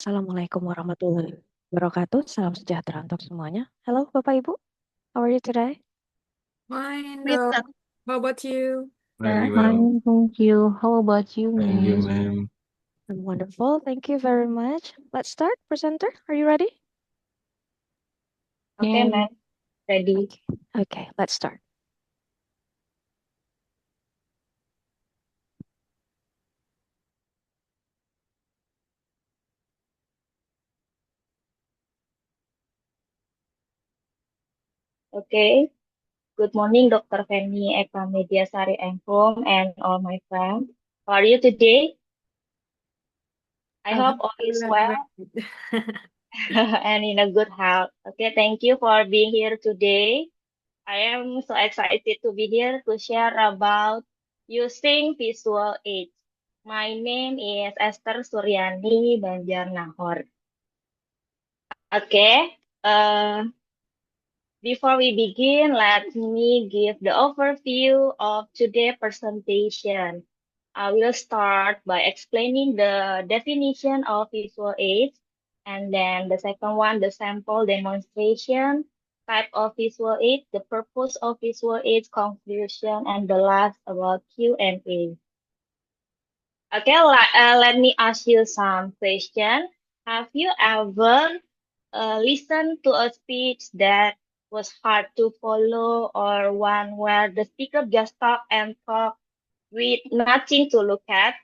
Assalamualaikum warahmatullahi wabarakatuh. Salam sejahtera untuk semuanya. Halo Bapak Ibu, how are you today? Fine, With though. that, How about you? Very well. fine, thank you. How about you, Thank you, Miss? ma'am. I'm wonderful, thank you very much. Let's start. Presenter, are you ready? Okay, Okay. ma'am. Ready. Okay, let's start. Okay. Good morning, Dr. Feni Eka Mediasari and home and all my friends. How are you today? I hope all is Alhamdulillah, well great. and in a good health. Okay, thank you for being here today. I am so excited to be here to share about using visual aids. My name is Esther Suryani Banjarnahor. Okay. Before we begin, let me give the overview of today's presentation. I will start by explaining the definition of visual aids, and then the second one, the sample demonstration, type of visual aids, the purpose of visual aids, conclusion, and the last about Q&A. Okay, let me ask you some questions. Have you ever listened to a speech that was hard to follow or one where the speaker just talk and talk with nothing to look at?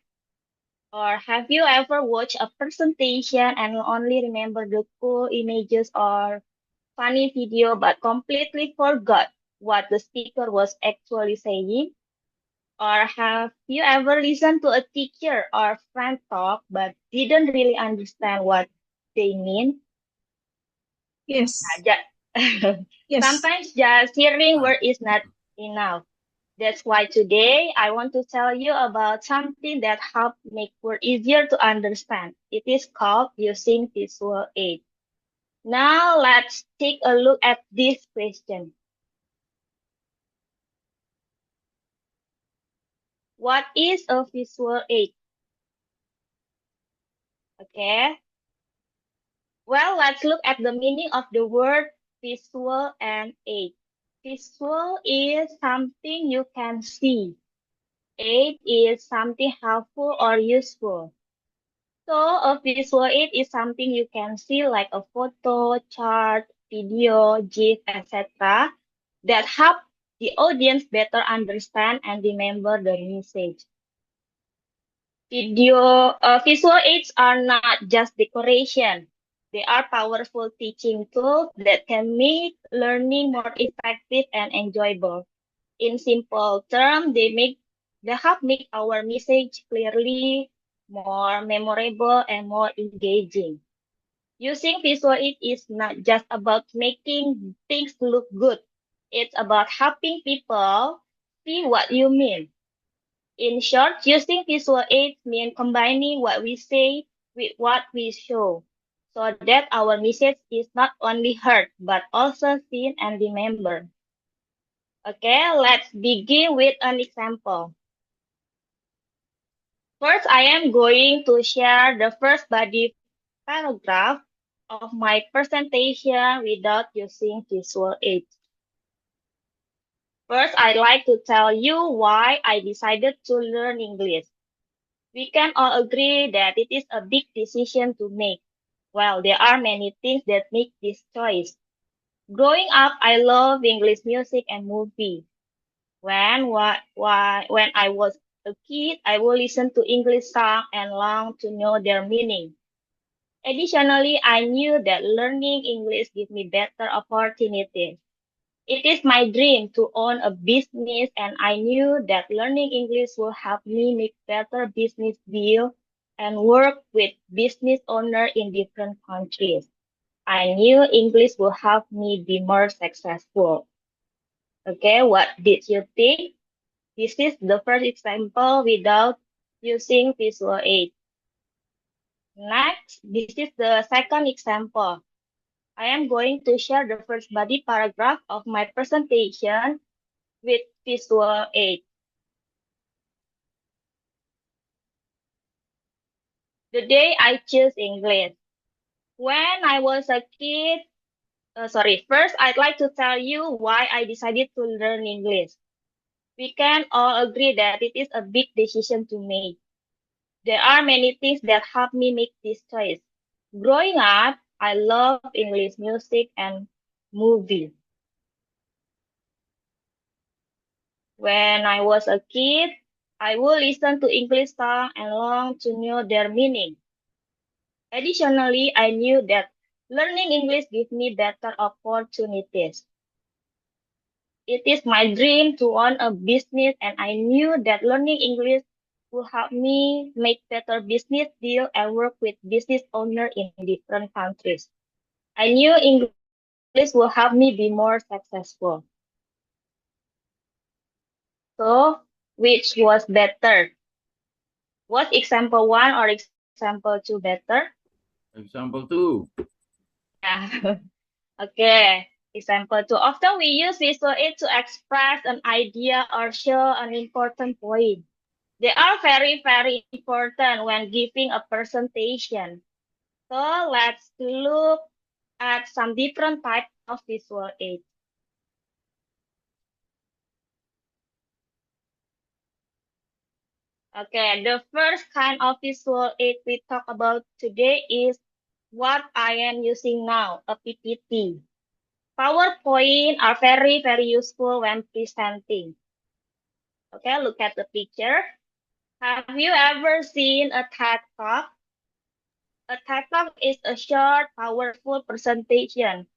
Or have you ever watched a presentation and only remember the cool images or funny video but completely forgot what the speaker was actually saying? Or have you ever listened to a teacher or friend talk but didn't really understand what they mean? Yes, Ju- yes. Sometimes just hearing word is not enough. That's why today I want to tell you about something that help make word easier to understand. It is called using visual aid. Now let's take a look at this question. What is a visual aid? Okay. Well, let's look at the meaning of the word visual and aid. Visual is something you can see. Aid is something helpful or useful. So a visual aid is something you can see like a photo, chart, video, GIF, etc. that help the audience better understand and remember the message. Visual aids are not just decoration. They are powerful teaching tools that can make learning more effective and enjoyable. In simple terms, they help make our message clearly, more memorable, and more engaging. Using visual aid is not just about making things look good. It's about helping people see what you mean. In short, using visual aids means combining what we say with what we show, so that our message is not only heard but also seen and remembered. Okay, let's begin with an example. First, I am going to share the first body paragraph of my presentation without using visual aids. First, I'd like to tell you why I decided to learn English. We can all agree that it is a big decision to make. Well, there are many things that make this choice. Growing up, I love English music and movies. When I was a kid, I would listen to English songs and long to know their meaning. Additionally, I knew that learning English gives me better opportunities. It is my dream to own a business, and I knew that learning English will help me make better business deals and work with business owners in different countries. I knew English will help me be more successful. Okay, what did you think? This is the first example without using visual aid. Next, this is the second example. I am going to share the first body paragraph of my presentation with visual aid. The day I choose English. When I was a kid, first I'd like to tell you why I decided to learn English. We can all agree that it is a big decision to make. There are many things that help me make this choice. Growing up, I love English music and movies. When I was a kid, I would listen to English songs and long to know their meaning. Additionally, I knew that learning English gives me better opportunities. It is my dream to own a business, and I knew that learning English would help me make better business deals and work with business owners in different countries. I knew English will help me be more successful. So, which was better? Was example 1 or example 2 better? Example 2. Yeah. Okay. Example 2. Often we use visual aid to express an idea or show an important point. They are very, very important when giving a presentation. So let's look at some different types of visual aid. Okay, the first kind of visual aid we talk about today is what I am using now, a PPT. PowerPoint are very, very useful when presenting. Okay, look at the picture. Have you ever seen a TED Talk? A TED Talk is a short, powerful presentation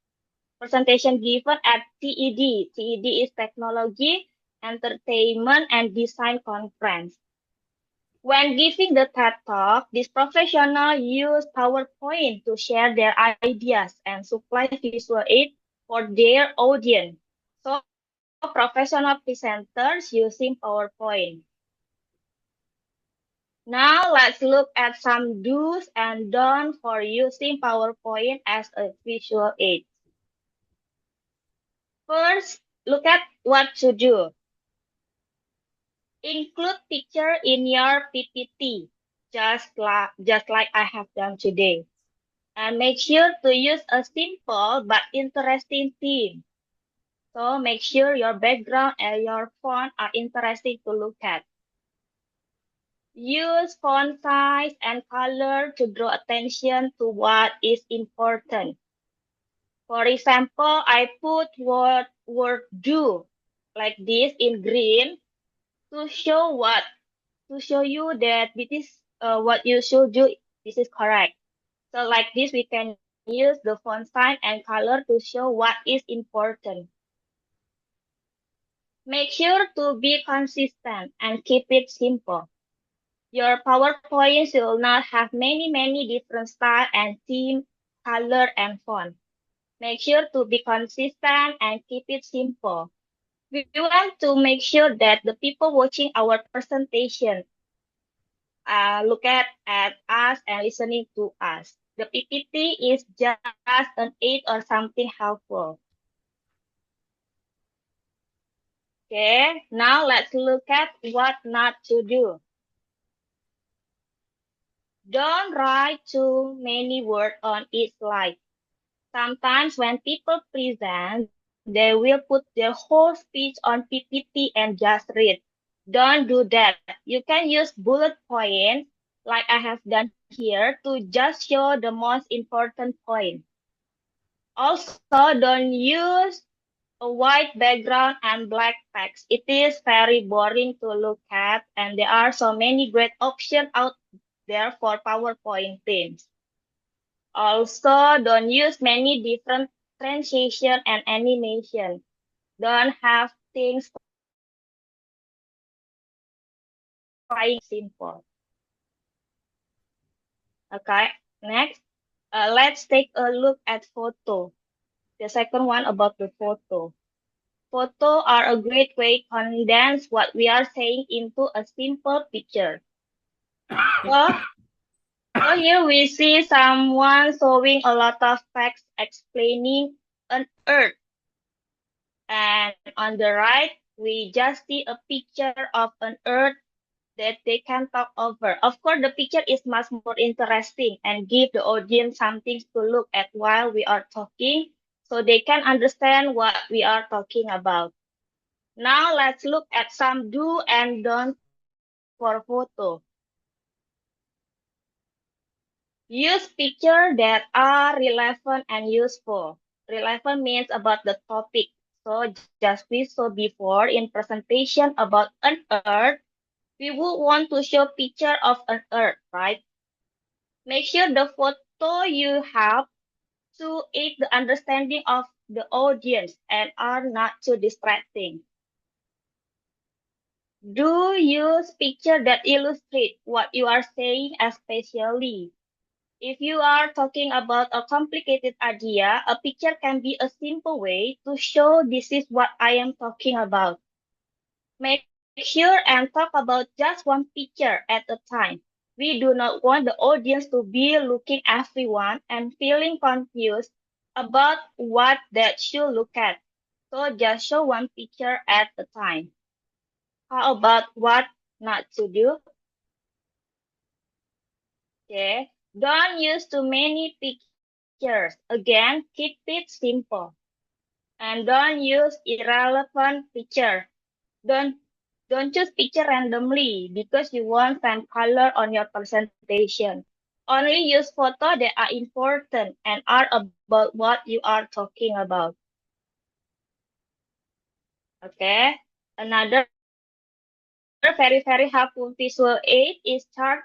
given at TED. TED is Technology, Entertainment, and Design Conference. When giving the TED Talk, these professionals use PowerPoint to share their ideas and supply visual aid for their audience. So, professional presenters using PowerPoint. Now, let's look at some do's and don'ts for using PowerPoint as a visual aid. First, look at what to do. Include picture in your PPT, just like I have done today. And make sure to use a simple but interesting theme. So make sure your background and your font are interesting to look at. Use font size and color to draw attention to what is important. For example, I put word do like this in green to show you that this is what you should do. This is correct. So like this, we can use the font size and color to show what is important. Make sure to be consistent and keep it simple. Your PowerPoint should not have many different style and theme, color, and font. Make sure to be consistent and keep it simple. We want to make sure that the people watching our presentation look at us and listening to us. The PPT is just an aid or something helpful. Okay, now let's look at what not to do. Don't write too many words on each slide. Sometimes when people present, they will put their whole speech on PPT and just read. Don't do that. You can use bullet points like I have done here to just show the most important point. Also, don't use a white background and black text. It is very boring to look at, and there are so many great options out there for PowerPoint themes. Also, don't use many different transition and animation. Don't have things flying simple. Okay, next, let's take a look at photo. The second one about the photo. Photos are a great way to condense what we are saying into a simple picture. So here we see someone showing a lot of facts explaining an earth. And on the right, we just see a picture of an earth that they can talk over. Of course, the picture is much more interesting and give the audience something to look at while we are talking so they can understand what we are talking about. Now let's look at some do and don't for photo. Use pictures that are relevant and useful. Relevant means about the topic. So just we saw before in presentation about an earth, we would want to show picture of an earth, right? Make sure the photo you have to aid the understanding of the audience and are not too distracting. Do use picture that illustrate what you are saying, especially if you are talking about a complicated idea. A picture can be a simple way to show this is what I am talking about. Make sure and talk about just one picture at a time. We do not want the audience to be looking everyone and feeling confused about what they should look at. So just show one picture at a time. How about what not to do? Okay. Don't use too many pictures. Again, keep it simple. And don't use irrelevant picture. Don't don't choose picture randomly because you want some color on your presentation. Only use photo that are important and are about what you are talking about. Okay. Another very helpful visual aid is chart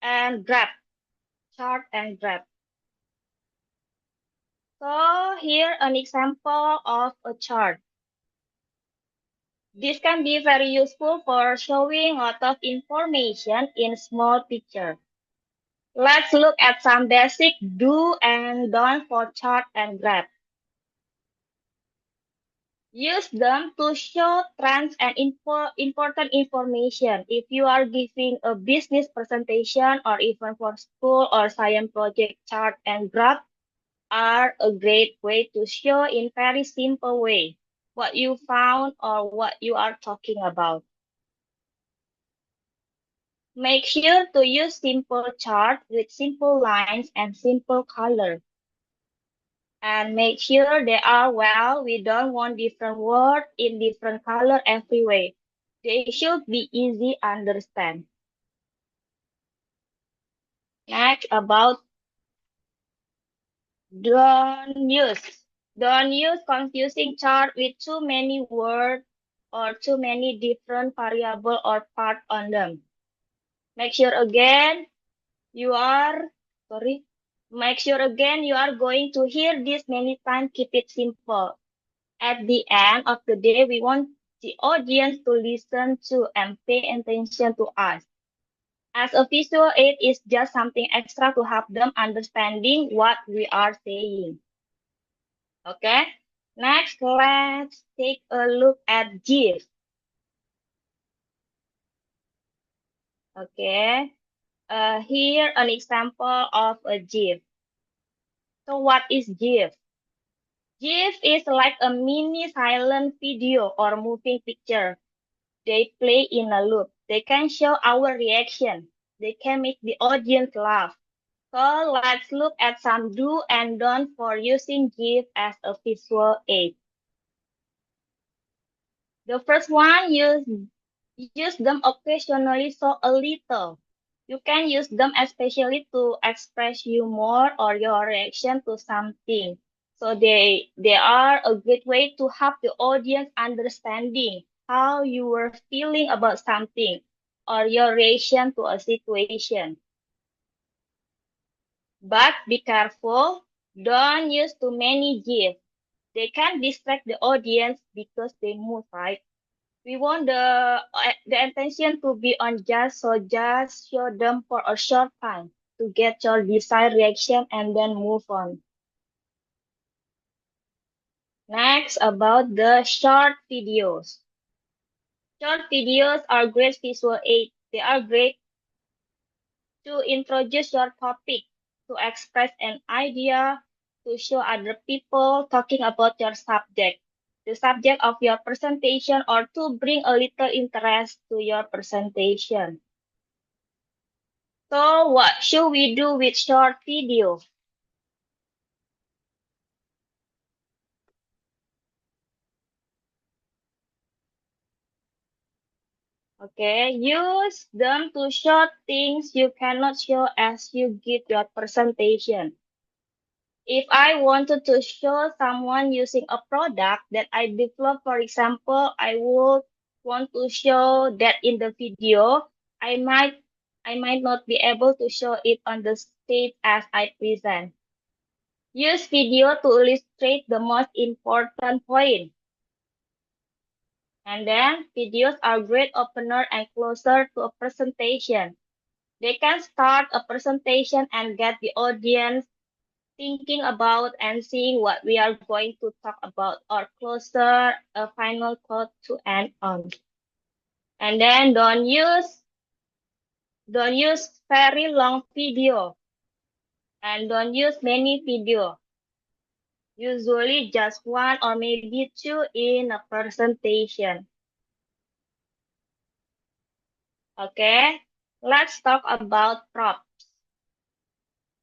and graph. Chart and graph. So here an example of a chart. This can be very useful for showing a lot of information in small picture. Let's look at some basic do and don't for chart and graph. Use them to show trends and important information. If you are giving a business presentation or even for school or science project, chart and graph are a great way to show in very simple way what you found or what you are talking about. Make sure to use simple chart with simple lines and simple color. And make sure they are well. We don't want different words in different color everywhere. They should be easy to understand. Next, about don't use. Don't use confusing chart with too many words or too many different variable or part on them. Make sure again you are, make sure again you are going to hear this many times. Keep it simple. At the end of the day, we want the audience to listen to and pay attention to us. As a visual aid is just something extra to help them understanding what we are saying. Okay, next let's take a look at GIF. Okay, here an example of a GIF. So what is GIF? GIF is like a mini silent video or moving picture. They play in a loop. They can show our reaction. They can make the audience laugh. So let's look at some do and don't for using GIF as a visual aid. The first one, use them occasionally, so a little. You can use them especially to express humor or your reaction to something. So they are a great way to help the audience understanding how you were feeling about something or your reaction to a situation. But be careful, don't use too many GIFs. They can distract the audience because they move, right? We want the attention to be on just show them for a short time to get your desired reaction and then move on. Next, about the short videos. Short videos are great visual aid. They are great to introduce your topic, to express an idea, to show other people talking about your subject. the subject of your presentation or to bring a little interest to your presentation. So what should we do with short video? Okay, use them to show things you cannot show as you give your presentation. If I wanted to show someone using a product that I developed, for example, I would want to show that in the video. I might not be able to show it on the stage as I present. Use video to illustrate the most important point. And then videos are great opener and closer to a presentation. They can start a presentation and get the audience thinking about and seeing what we are going to talk about, or closer a final thought to end on. And then don't use very long video, and don't use many video. Usually just one or maybe two in a presentation. Okay, let's talk about props.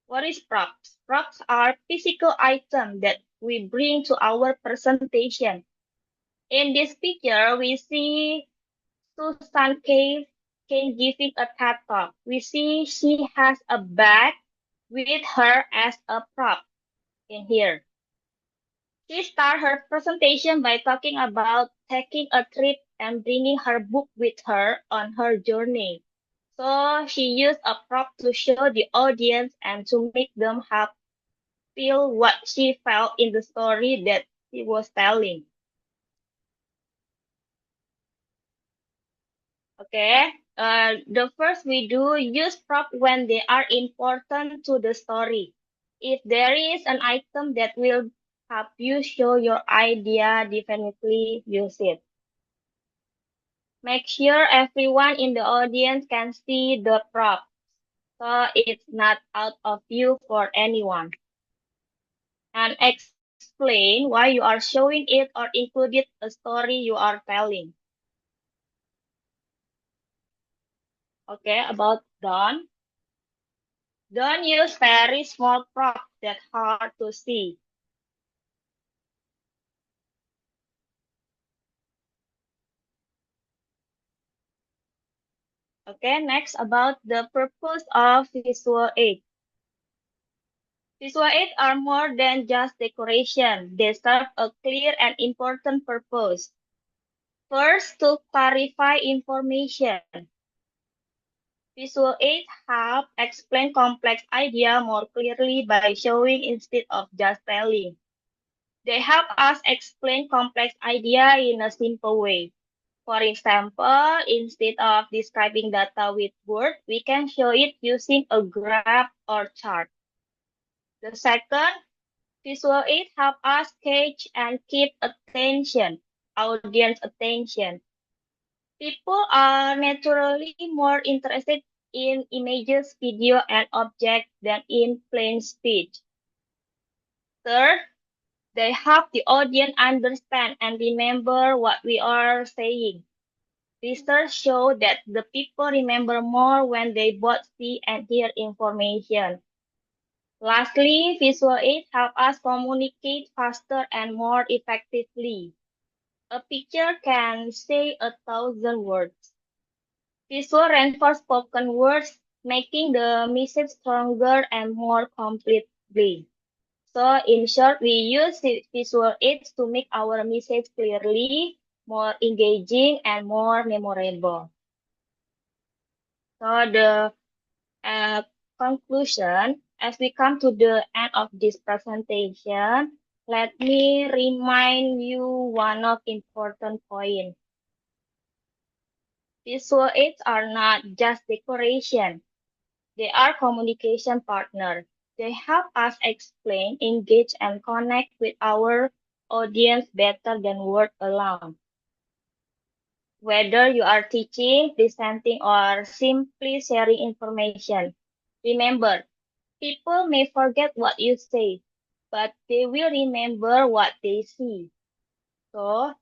What is props? Props are physical items that we bring to our presentation. In this picture, we see Susan Kane giving a TED talk. We see she has a bag with her as a prop in here. She started her presentation by talking about taking a trip and bringing her book with her on her journey. So she used a prop to show the audience and to make them feel what she felt in the story that she was telling. Okay, the first we do use prop when they are important to the story. If there is an item that will help you show your idea, definitely use it. Make sure everyone in the audience can see the prop, so it's not out of view for anyone. And explain why you are showing it or include it a story you are telling. Okay, about done. Don't use very small props that hard to see. Okay, next about the purpose of visual aids. Visual aids are more than just decoration. They serve a clear and important purpose. First, to clarify information. Visual aids help explain complex ideas more clearly by showing instead of just telling. They help us explain complex ideas in a simple way. For example, instead of describing data with words, we can show it using a graph or chart. The second, visual aids help us catch and keep audience attention. People are naturally more interested in images, video, and objects than in plain speech. Third, they help the audience understand and remember what we are saying. Research show that the people remember more when they both see and hear information. Lastly, visual aids help us communicate faster and more effectively. A picture can say 1,000 words. Visual reinforce spoken words, making the message stronger and more completely. So in short, we use visual aids to make our message clearly, more engaging, and more memorable. So the conclusion, as we come to the end of this presentation, let me remind you one of important point. Visual aids are not just decoration. They are communication partners. They help us explain, engage, and connect with our audience better than words alone. Whether you are teaching, presenting, or simply sharing information, remember, people may forget what you say, but they will remember what they see. So,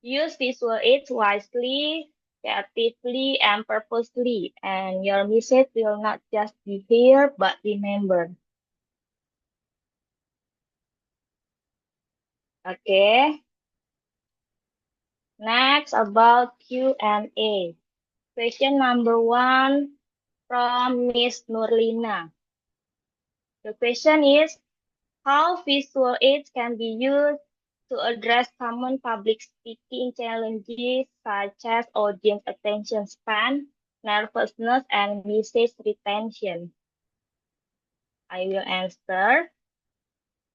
use visual aids wisely, creatively, and purposely, and your message will not just be here but remembered. Okay. Next, about Q&A. Question number 1 from Miss Nurlina. The question is, how visual aids can be used to address common public speaking challenges such as audience attention span, nervousness, and message retention? I will answer.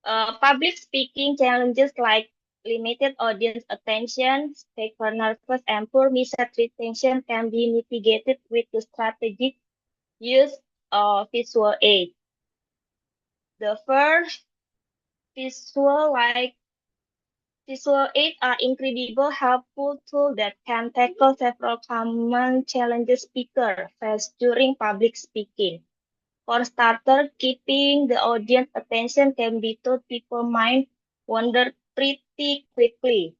Public speaking challenges like limited audience attention, speaker nervous, and poor message retention can be mitigated with the strategic use of visual aids. The first, visual aids are incredible helpful tools that can tackle several common challenges speakers face during public speaking. For starters, keeping the audience attention can be taught. People might wander pretty quickly.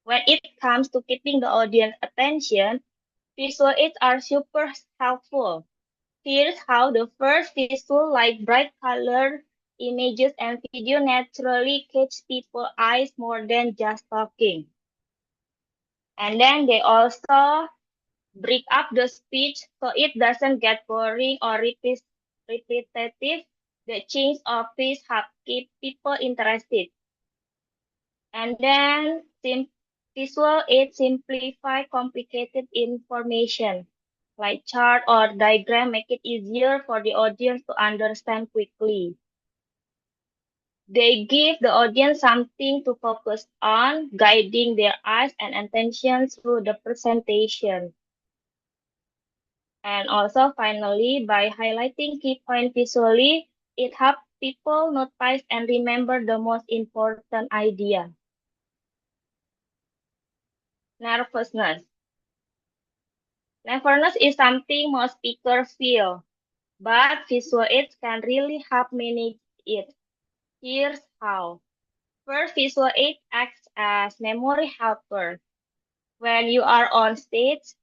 When it comes to keeping the audience attention, visual aids are super helpful. Here's how. The first visual, like bright color, images, and video naturally catch people's eyes more than just talking. And then they also break up the speech so it doesn't get boring or repetitive. The change of pace help keep people interested. And then visual aids simplify complicated information, like chart or diagram, make it easier for the audience to understand quickly. They give the audience something to focus on, guiding their eyes and attention through the presentation. And also, finally, by highlighting key points visually, it helps people notice and remember the most important idea. Nervousness. Nervousness is something most speakers feel, but visual aids can really help manage it. Here's how. First, visual aid acts as memory helper. When you are on stage,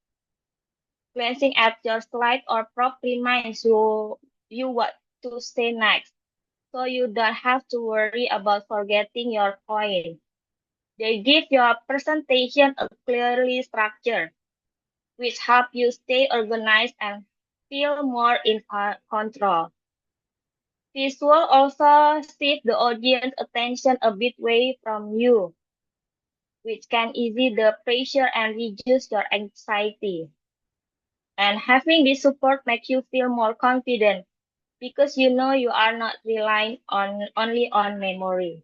glancing at your slide or prop reminds you what to say next, so you don't have to worry about forgetting your point. They give your presentation a clearly structure, which help you stay organized and feel more in control. Visual also shift the audience attention a bit away from you, which can ease the pressure and reduce your anxiety. And having this support makes you feel more confident because you know you are not relying only on memory.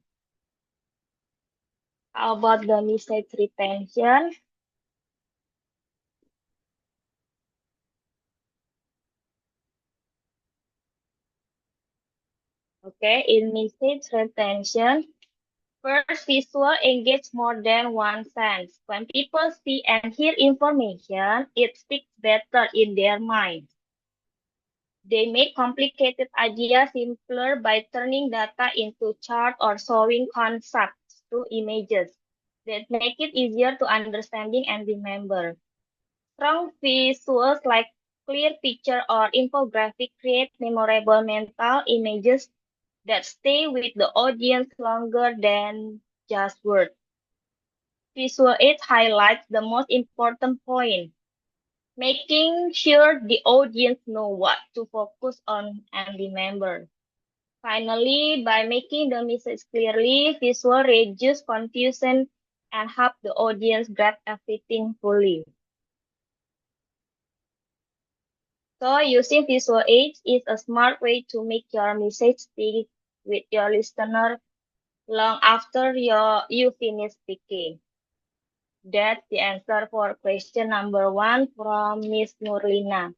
How about the message retention? Okay, in message retention, first visual engage more than one sense. When people see and hear information, it sticks better in their minds. They make complicated ideas simpler by turning data into charts or showing concepts through images that make it easier to understanding and remember. Strong visuals like clear picture or infographic create memorable mental images that stay with the audience longer than just words. Visual aids highlights the most important point, making sure the audience know what to focus on and remember. Finally, by making the message clearly, visual reduce confusion and help the audience grasp everything fully. So using visual aids is a smart way to make your message stick with your listener long after you finish speaking. That's the answer for question number 1 from Miss Nurlina.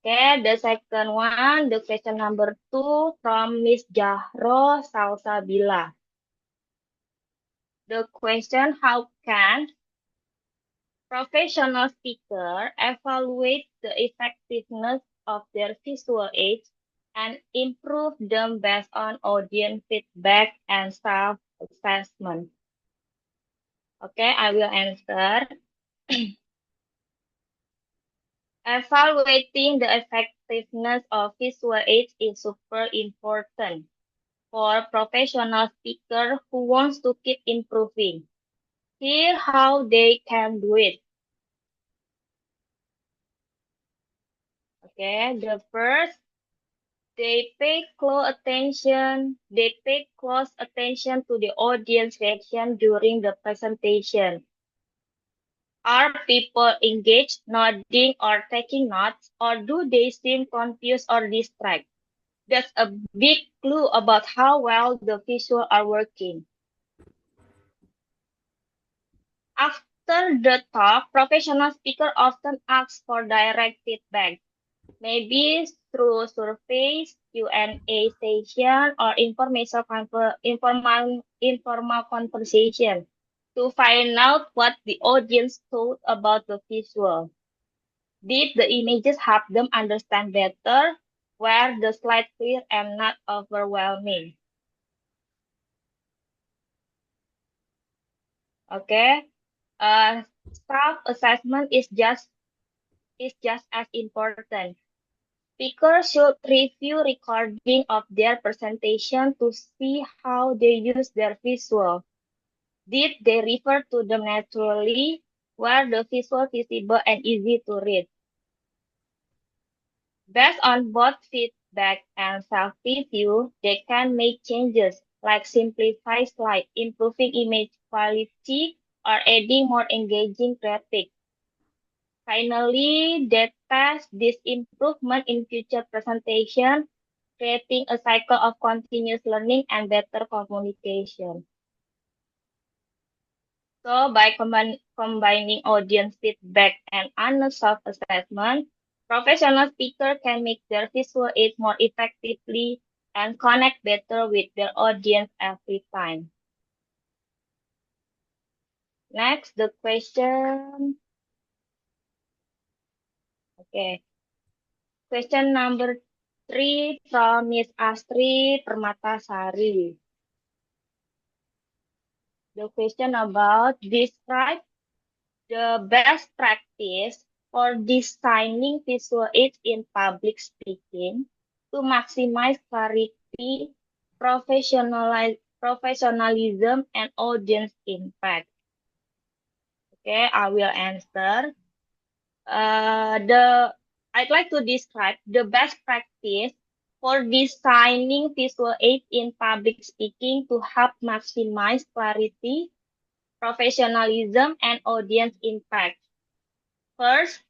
Okay, the second one, the question number 2 from Miss Jahro Salsabila. The question, how can professional speaker evaluate the effectiveness of their visual aids and improve them based on audience feedback and assessment. Okay, I will answer. Evaluating the effectiveness of visual aids is super important for professional speaker who wants to keep improving. Here how they can do it. Okay, the first, they pay close attention to the audience reaction during the presentation. Are people engaged, nodding, or taking notes, or do they seem confused or distracted? That's a big clue about how well the visuals are working. After the talk, professional speakers often ask for direct feedback, maybe through surveys, Q&A session, or informal conversation to find out what the audience thought about the visual. Did the images help them understand better? Were the slides clear and not overwhelming? Okay. Self-assessment is just as important. Speakers should review recording of their presentation to see how they use their visual. Did they refer to them naturally? Were the visual visible and easy to read? Based on both feedback and self-review, they can make changes like simplify slide, improving image quality, or adding more engaging graphics. Finally, they test this improvement in future presentations, creating a cycle of continuous learning and better communication. So, by combining audience feedback and honest self-assessment, professional speakers can make their visual aids more effectively and connect better with their audience every time. Next, the question. Okay. Question number 3 from Miss Astrid Permatasari. The question about describe the best practice for designing visual aids in public speaking to maximize clarity, professionalism, and audience impact. Okay, I will answer. I'd like to describe the best practice for designing visual aids in public speaking to help maximize clarity, professionalism, and audience impact. First,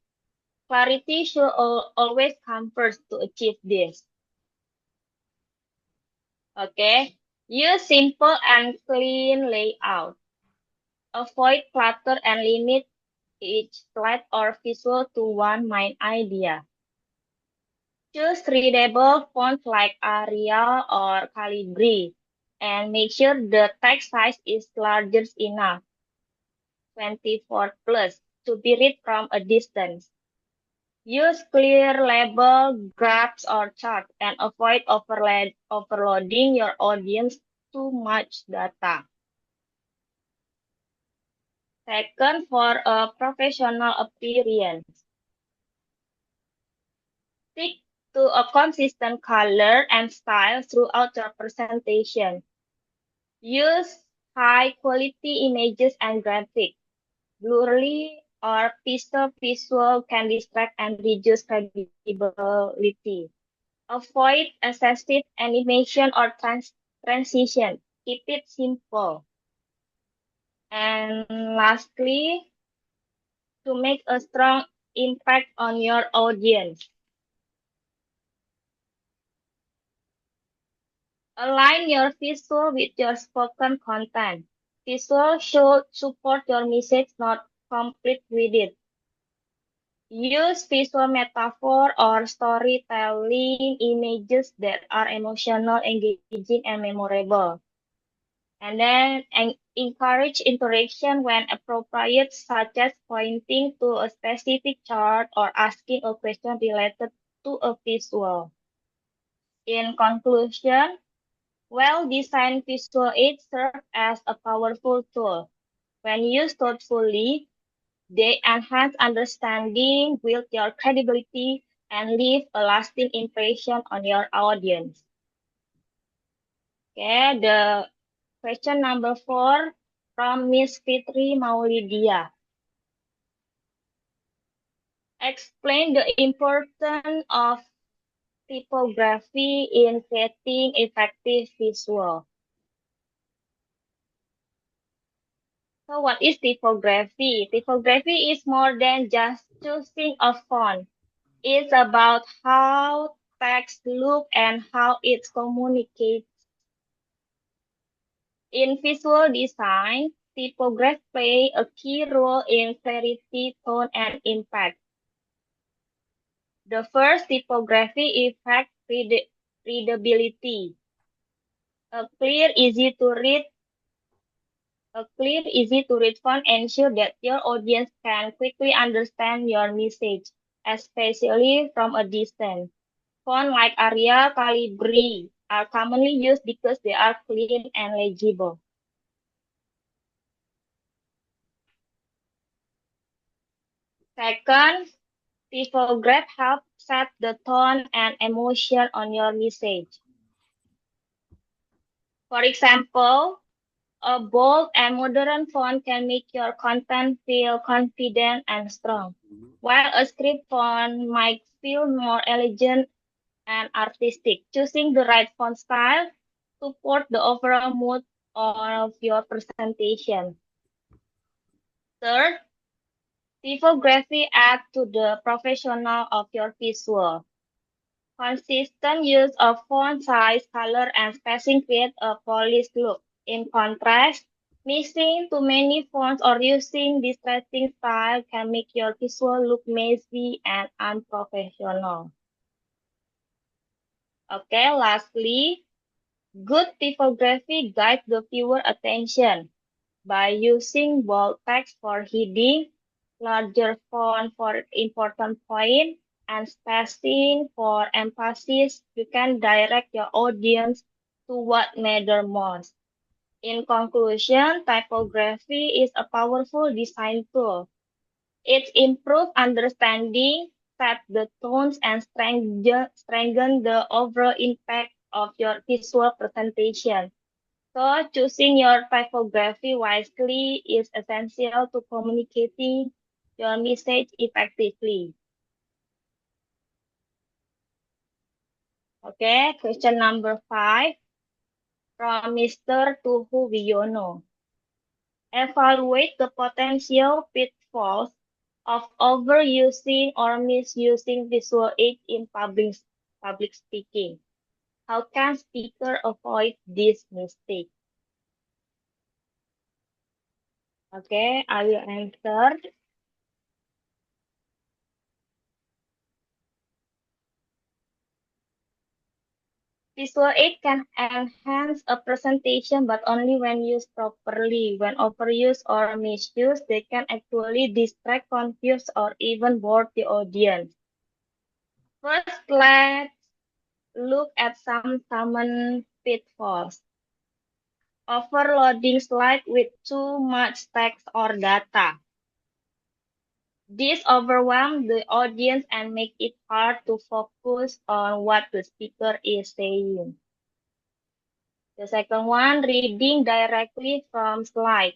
clarity should always come first to achieve this. Okay, use simple and clean layout. Avoid clutter and limit each slide or visual to one main idea. Choose readable fonts like Arial or Calibri and make sure the text size is large enough, 24 plus, to be read from a distance. Use clear label, graphs, or charts and avoid overloading your audience too much data. Second, for a professional appearance, stick to a consistent color and style throughout your presentation. Use high-quality images and graphics. Blurry or pixel visual can distract and reduce credibility. Avoid excessive animation or transition. Keep it simple. And lastly, to make a strong impact on your audience, align your visual with your spoken content. Visual should support your message, not compete with it. Use visual metaphor or storytelling images that are emotional, engaging, and memorable. And then encourage interaction when appropriate, such as pointing to a specific chart or asking a question related to a visual. In conclusion, Well-designed visual aids serve as a powerful tool. When used thoughtfully, they enhance understanding, build your credibility, and leave a lasting impression on your audience. Okay, the question number 4 from Miss Fitri Maulidia. Explain the importance of typography in creating effective visual. So what is typography? Typography is more than just choosing a font. It's about how text look and how it communicates. In visual design, typography play a key role in clarity, tone, and impact. The first typography effect readability. A clear, easy to read font ensure that your audience can quickly understand your message, especially from a distance. Fonts like Arial, Calibri are commonly used because they are clean and legible. Second, typography helps set the tone and emotion on your message. For example, a bold and modern font can make your content feel confident and strong, while a script font might feel more elegant and artistic. Choosing the right font style support the overall mood of your presentation. Third, typography adds to the professional of your visual. Consistent use of font size, color, and spacing create a polished look. In contrast, mixing too many fonts or using distracting style can make your visual look messy and unprofessional. Okay, lastly, good typography guides the viewer attention by using bold text for heading, larger font for important points, and spacing for emphasis. You can direct your audience to what matters most. In conclusion, typography is a powerful design tool. It improves understanding, sets the tones, and strengthens the overall impact of your visual presentation. So, choosing your typography wisely is essential to communicating your message effectively. Okay, question number 5 from Mr. Tuhu Wiono. Evaluate the potential pitfalls of overusing or misusing visual aids in public speaking. How can speakers avoid this mistake? Okay, I will answer. Visual aid can enhance a presentation, but only when used properly. When overused or misused, they can actually distract, confuse, or even bore the audience. First, let's look at some common pitfalls. Overloading slides with too much text or data. This overwhelms the audience and make it hard to focus on what the speaker is saying. The second one, reading directly from slide.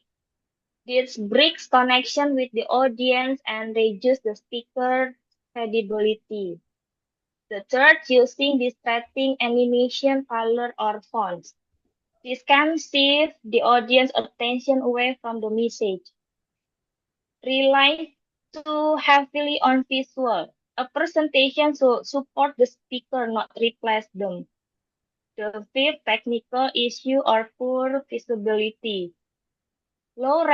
This breaks connection with the audience and reduces the speaker's credibility. The third, using distracting animation, color, or fonts. This can shift the audience attention away from the message. Rely too heavily on visual. A presentation should support the speaker, not replace them. The fifth, technical issue or poor visibility. Low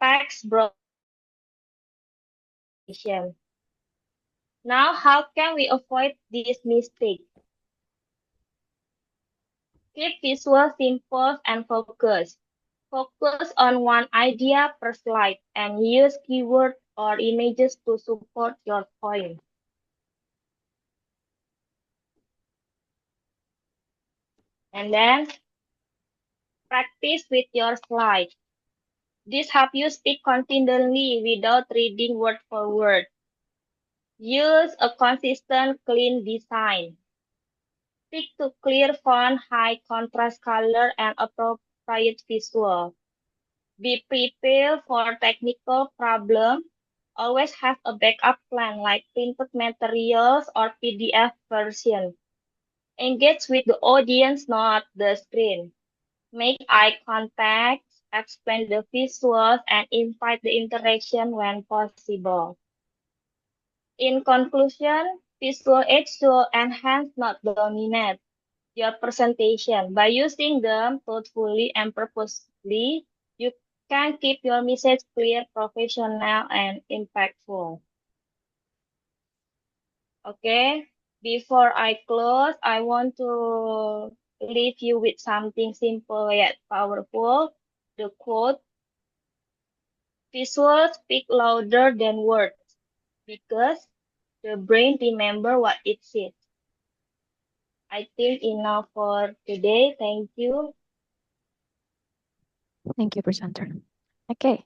text broadcasting. Now, how can we avoid this mistake? Keep visual simple and focused. Focus on one idea per slide and use keywords or images to support your point. And then practice with your slides. This helps you speak confidently without reading word for word. Use a consistent, clean design. Stick to clear font, high contrast color, and appropriate visual. Be prepared for technical problems. Always have a backup plan like printed materials or PDF version. Engage with the audience, not the screen. Make eye contact, explain the visuals, and invite the interaction when possible. In conclusion, visual aids should enhance, not dominate, your presentation. By using them thoughtfully and purposefully, you can keep your message clear, professional, and impactful. Okay, before I close, I want to leave you with something simple yet powerful. The quote, visuals speak louder than words because the brain remember what it sees. I think enough for today. Thank you. Thank you, presenter. Okay.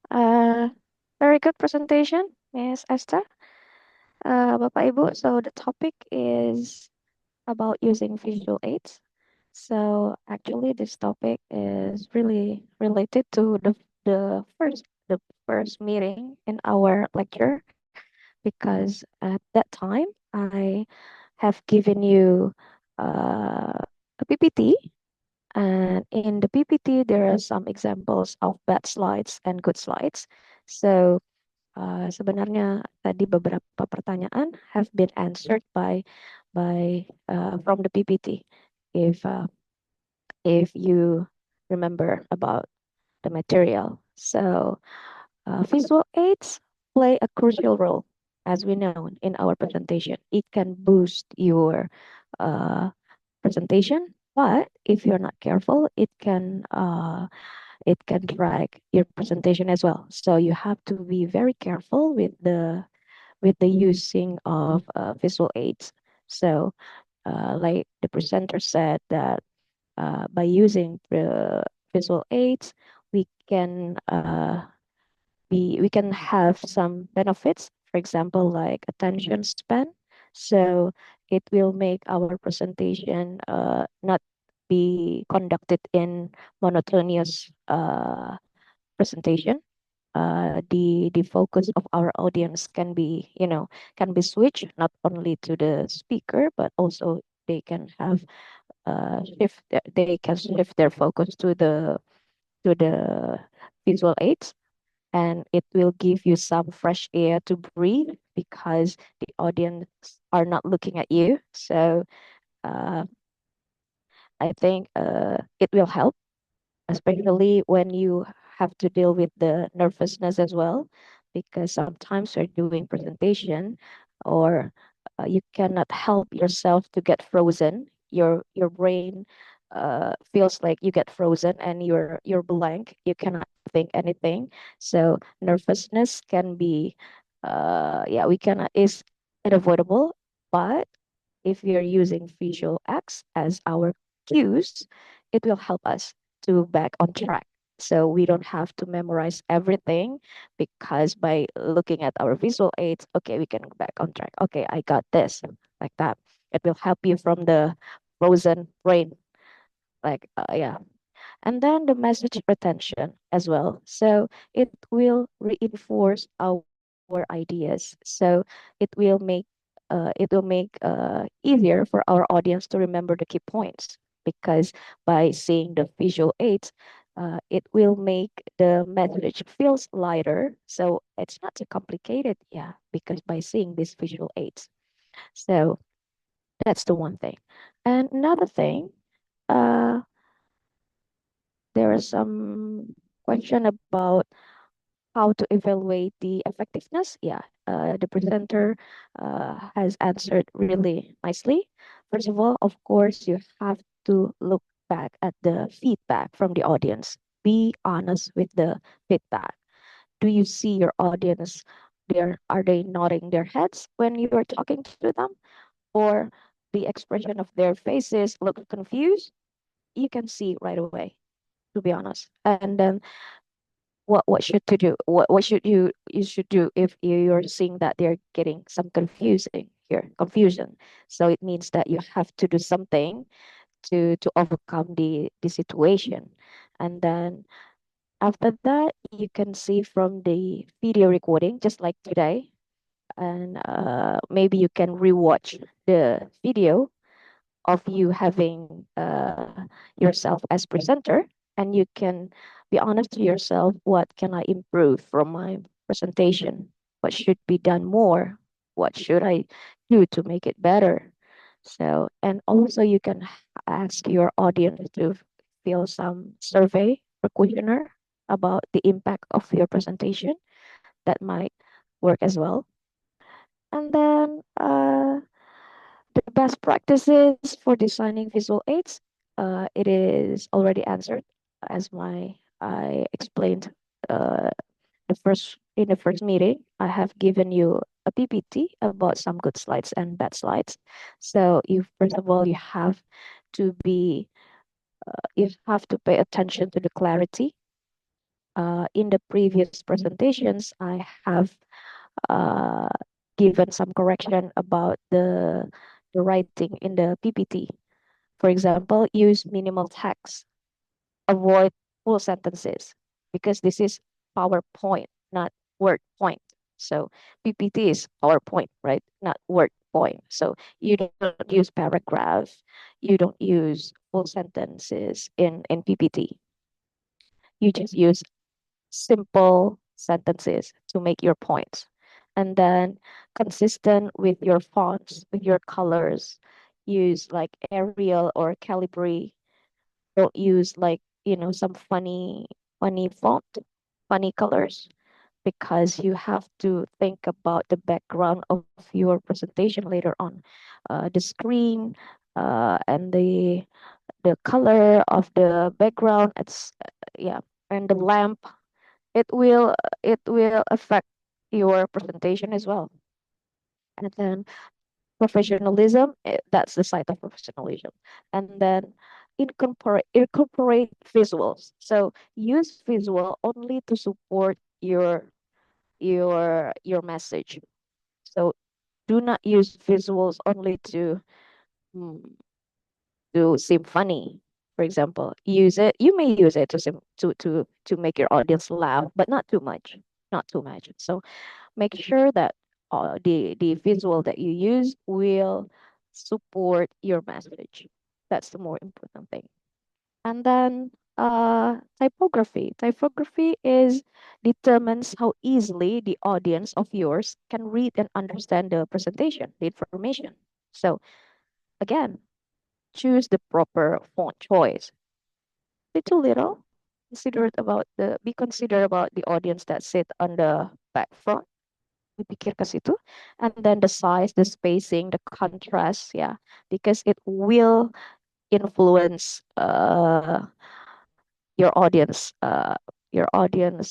Very good presentation, Miss Esther. Bapak Ibu, so the topic is about using visual aids. So actually, this topic is really related to the first meeting in our lecture, because at that time I have given you a PPT, and in the PPT there are some examples of bad slides and good slides. So sebenarnya tadi beberapa pertanyaan have been answered by from the PPT. If you remember about the material. So visual aids play a crucial role, as we know in our presentation. It can boost your uh, presentation, but if you're not careful, it can drag your presentation as well. So you have to be very careful with the using of visual aids. So like the presenter said that by using the visual aids, we can we can have some benefits. For example, like attention span. So it will make our presentation not be conducted in monotonous presentation. The focus of our audience can be, can be switched not only to the speaker, but also they can have they can shift their focus to the visual aids, and it will give you some fresh air to breathe because the audience are not looking at you. So uh, I think it will help, especially when you have to deal with the nervousness as well, because sometimes you're doing presentation, or you cannot help yourself to get frozen. Your brain feels like you get frozen and you're blank. You cannot think anything. So nervousness can be, yeah, we cannot is unavoidable, but if we are using visual acts as our cues, it will help us to back on track. So we don't have to memorize everything, because by looking at our visual aids, okay, we can go back on track. Okay, I got this, like that. It will help you from the frozen brain, yeah. And then the message retention as well. So it will reinforce our ideas. So it will make easier for our audience to remember the key points, because by seeing the visual aids, it will make the message feels lighter. So it's not too complicated, yeah, because by seeing these visual aids. So that's the one thing. And another thing, uh, there is some question about how to evaluate the effectiveness. Yeah, the presenter has answered really nicely. First of all, of course, you have to look back at the feedback from the audience. Be honest with the feedback. Do you see your audience? Are they nodding their heads when you are talking to them, or the expression of their faces look confused? you can see right away, to be honest. And then what should to do? What should you should do if you're seeing that they're getting some confusion. So it means that you have to do something to overcome the situation. And then after that, you can see from the video recording, just like today, and maybe you can rewatch the video of you having yourself as presenter, and you can be honest to yourself, what can I improve from my presentation? What should be done more? What should I do to make it better? So, and also you can ask your audience to fill some survey or questionnaire about the impact of your presentation. That might work as well. And then the best practices for designing visual aids, it is already answered as I explained uh, in the first meeting. I have given you a PPT about some good slides and bad slides. So you first of all to be you have to pay attention to the clarity. In the previous presentations, I have uh, given some correction about the writing in the PPT. For example, use minimal text, avoid full sentences, because this is PowerPoint, not Word point. So PPT is PowerPoint, right? Not Word point. So you don't use paragraph, you don't use full sentences in PPT. You just use simple sentences to make your points. And then consistent with your fonts, with your colors. Use like Arial or Calibri. Don't use like, some funny font, funny colors, because you have to think about the background of your presentation later on. The screen, and the color of the background, yeah, and the lamp, it will affect your presentation as well. And then professionalism, that's the side of professionalism. And then incorporate visuals. So use visual only to support your message. So do not use visuals only mm, to seem funny. For example, you may use it to make your audience laugh, but not too much. Not too much. So make sure that the visual that you use will support your message. That's the more important thing. And then typography. Typography is determines how easily the audience of yours can read and understand the presentation, the information. So again, choose the proper font choice. Little little, be considerate about the audience that sit on the back front. Dipikir ke situ. And then the size, the spacing, the contrast, yeah, because it will influence your audience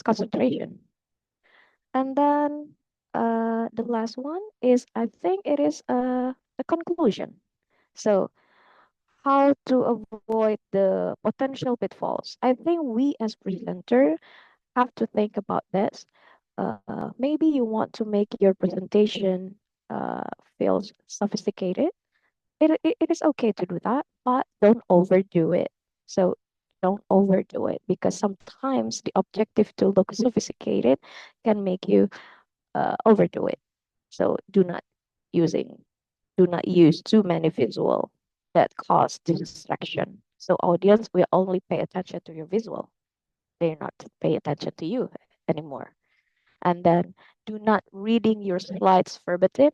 concentration. And then the last one is, I think it is a conclusion. So how to avoid the potential pitfalls. I think we as presenter have to think about this. Maybe you want to make your presentation feel sophisticated. It is okay to do that, but don't overdo it. So don't overdo it, because sometimes the objective to look sophisticated can make you overdo it. So using do not use too many visual that cause distraction. So audience will only pay attention to your visual. They're not pay attention to you anymore. And then do not reading your slides verbatim.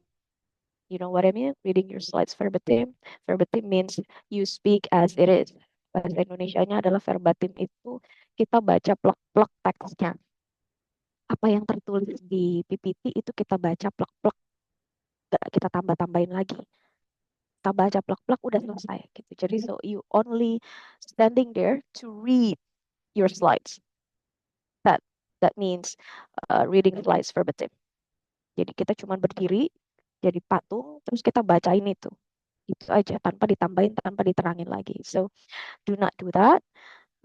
You know what I mean? Reading your slides verbatim. Verbatim means you speak as it is. Bahasa Indonesianya adalah verbatim itu kita baca plek-plek teksnya. Apa yang tertulis di PPT itu kita baca plek-plek, gak kita tambah-tambahin lagi. Kita baca plek-plek udah selesai gitu. Jadi so you only standing there to read your slides. That means reading slides verbatim. Jadi kita cuma berdiri jadi patung terus kita bacain itu. Itu aja, tanpa ditambahin, tanpa diterangin lagi. So do not do that.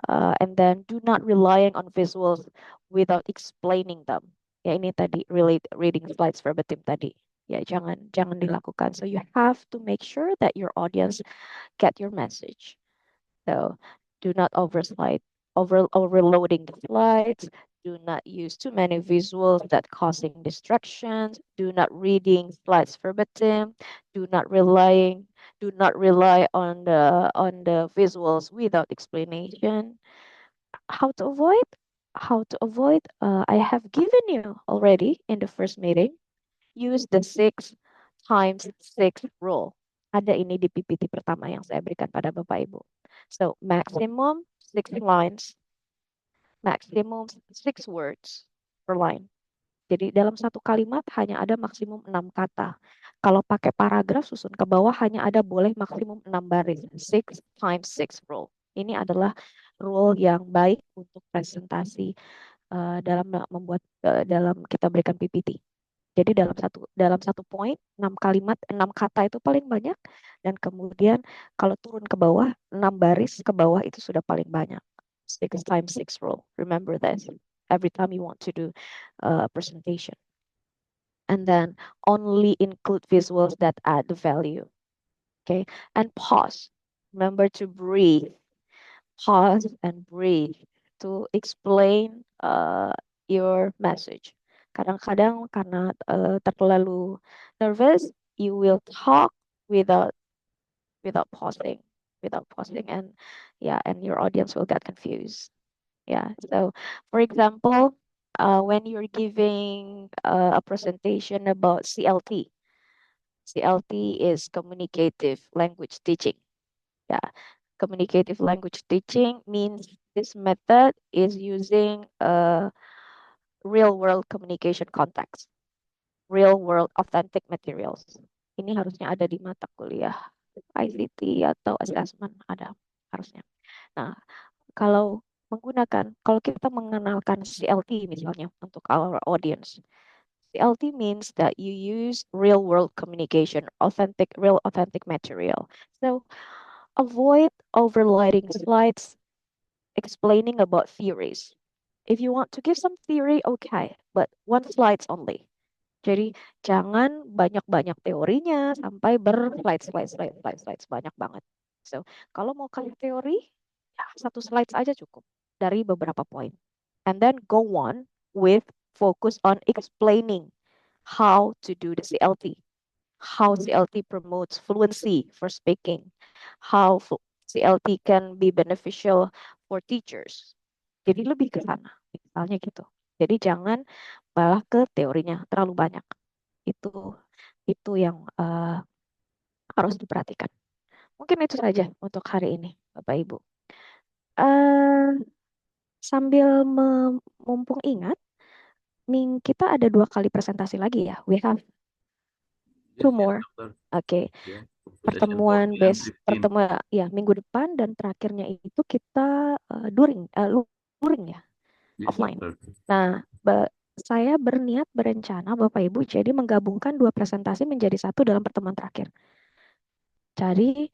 And then do not relying on visuals without explaining them. Ya ini tadi relate reading slides verbatim tadi. Ya jangan dilakukan. So you have to make sure that your audience get your message. So do not overloading the slides. Do not use too many visuals that causing distractions. Do not reading slides verbatim. Do not rely on the visuals without explanation. How to avoid? I have given you already in the first meeting. Use the 6 x 6 rule. Ada ini di PPT pertama yang saya berikan pada Bapak Ibu. So, maximum 6 lines, maximum 6 words per line. Jadi dalam satu kalimat hanya ada maksimum 6 kata. Kalau pakai paragraf susun ke bawah hanya ada boleh maksimum 6 baris. 6 x 6 rule. Ini adalah rule yang baik untuk presentasi dalam kita berikan PPT. Jadi dalam satu poin 6 kalimat 6 kata itu paling banyak, dan kemudian kalau turun ke bawah 6 baris ke bawah itu sudah paling banyak. 6 x 6 rule. Remember this every time you want to do a presentation. And then only include visuals that add the value. Okay, and pause. Remember to breathe. Pause and breathe to explain your message. Kadang-kadang karena terlalu nervous, you will talk without pausing, and your audience will get confused. Yeah. So, for example, when you're giving a presentation about CLT, CLT is communicative language teaching. Yeah. Communicative language teaching means this method is using real world communication context, real world authentic materials. Ini harusnya ada di mata kuliah ICT atau assessment, ada harusnya. Nah, kalau kita mengenalkan CLT misalnya untuk our audience, CLT means that you use real world communication, real authentic material. So avoid overloading slides explaining about theories. If you want to give some theory, okay, but one slides only. Jadi jangan banyak-banyak teorinya sampai slides banyak banget. So kalau mau kasih teori, ya, 1 slide aja cukup dari beberapa poin. And then go on with focus on explaining how to do the CLT. How CLT promotes fluency for speaking, how CLT can be beneficial for teachers. Jadi lebih ke sana, misalnya gitu. Jadi jangan malah ke teorinya terlalu banyak. Itu yang harus diperhatikan. Mungkin itu saja untuk hari ini, Bapak Ibu. Sambil mumpung ingat, kita ada 2 kali presentasi lagi ya. We have 2 more. Oke. Pertemuan ya minggu depan, dan terakhirnya itu kita luring ya, offline. Nah, saya berencana Bapak Ibu jadi menggabungkan 2 presentasi menjadi 1 dalam pertemuan terakhir. Jadi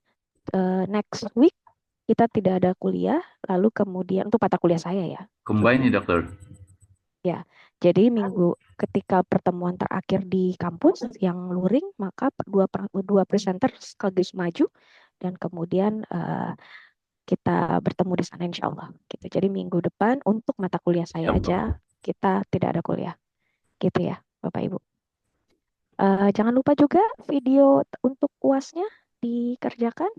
next week kita tidak ada kuliah, lalu kemudian untuk mata kuliah saya ya. Combine nih dokter. Ya, jadi ketika pertemuan terakhir di kampus yang luring, maka dua presenter sekaligus maju, dan kemudian kita bertemu di sana insya Allah. Gitu. Jadi minggu depan untuk mata kuliah saya aja kita tidak ada kuliah, gitu ya, Bapak Ibu. Jangan lupa juga video untuk UASnya dikerjakan.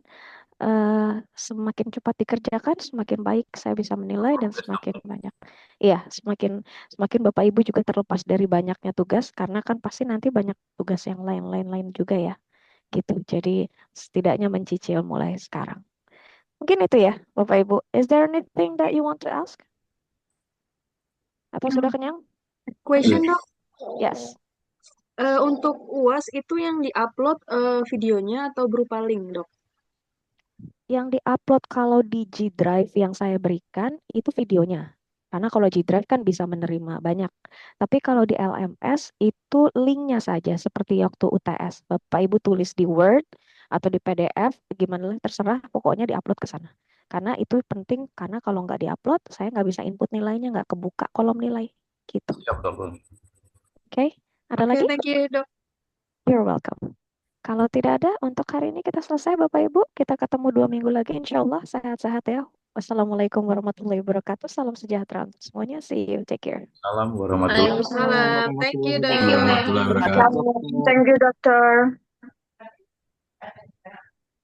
Semakin cepat dikerjakan, semakin baik saya bisa menilai, dan semakin banyak. Iya, semakin Bapak Ibu juga terlepas dari banyaknya tugas, karena kan pasti nanti banyak tugas yang lain juga ya. Gitu. Jadi setidaknya mencicil mulai sekarang. Mungkin itu ya, Bapak Ibu. Is there anything that you want to ask? Atau sudah kenyang? Question dok, Yes. untuk UAS itu yang diupload videonya atau berupa link dok? Yang diupload kalau di G Drive yang saya berikan itu videonya. Karena kalau G Drive kan bisa menerima banyak. Tapi kalau di LMS itu linknya saja seperti waktu UTS. Bapak Ibu tulis di Word, atau di PDF, gimana lah terserah, pokoknya diupload ke sana. Karena itu penting, karena kalau nggak diupload, saya nggak bisa input nilainya, nggak kebuka kolom nilai, gitu. Siap, dokter. Oke, ada Oke, lagi? thank you, Dok. You're welcome. Kalau tidak ada, untuk hari ini kita selesai Bapak Ibu. Kita ketemu 2 minggu lagi insya Allah. Sehat-sehat ya. Wassalamualaikum warahmatullahi wabarakatuh. Salam sejahtera untuk semuanya. See you. Take care. Salam warahmatullahi Waalaikumsalam. Thank you, Waalaikumsalam Dok. warahmatullahi Bye. wabarakatuh. Thank you, Doctor.